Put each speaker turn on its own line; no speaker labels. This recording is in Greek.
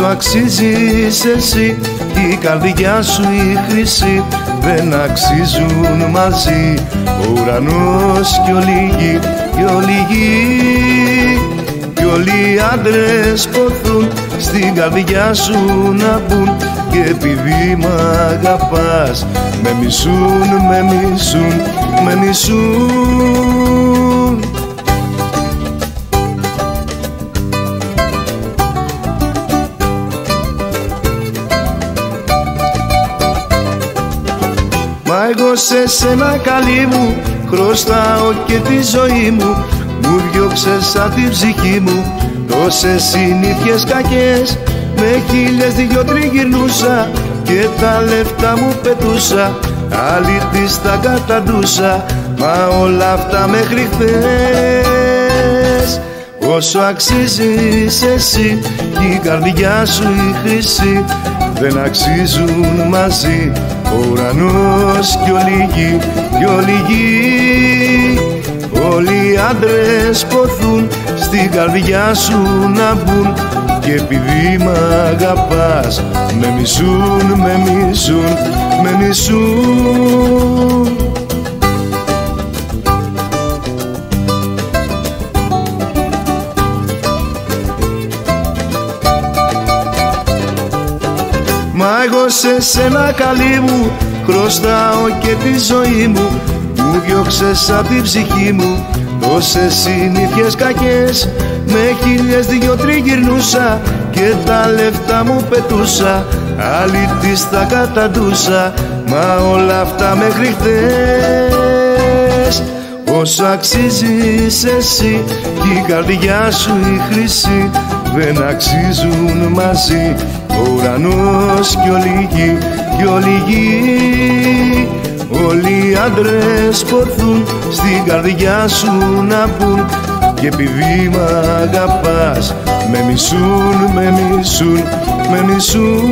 όσο αξίζεις εσύ κι η καρδιά σου η χρυσή, δεν αξίζουν μαζί ο ουρανός κι όλη η γη, κι όλη η γη. Κι όλοι οι άντρες ποθούν στην καρδιά σου να μπουν, και επειδή μ' αγαπάς με μισούν, με μισούν, με μισούν. Μα εγώ σε σένα καλή μου χρωστάω και τη ζωή μου, μου διώξες απ' την ψυχή μου τόσες συνήθειες κακές. Με χίλιες δυο τριγυρνούσα και τα λεφτά μου πετούσα, αλήτης τα καταντούσα, μα όλα αυτά μέχρι χθες. Όσο αξίζεις εσύ κι η καρδιά σου η χρυσή, δεν αξίζουν μαζί ο ουρανός κι όλη η γη, κι όλη η γη. Όλοι οι άντρες ποθούν στην καρδιά σου να μπουν, και επειδή μ' αγαπάς με μισούν, με μισούν, με μισούν. Μα εγώ σε σένα καλή μου χρωστάω και τη ζωή μου, μου διώξες απ' την ψυχή μου τόσες συνήθειες κακές. Με χίλιες δυο τριγυρνούσα και τα λεφτά μου πετούσα, αλήτης τα καταντούσα, μα όλα αυτά μέχρι χθες. Όσο αξίζεις εσύ κι η καρδιά σου η χρυσή, δεν αξίζουν μαζί ο ουρανός κι όλη η γη, κι όλη η γη. Όλοι οι άντρες ποθούν στην καρδιά σου να μπουν, και επειδή μ' αγαπάς με μισούν, με μισούν, με μισούν.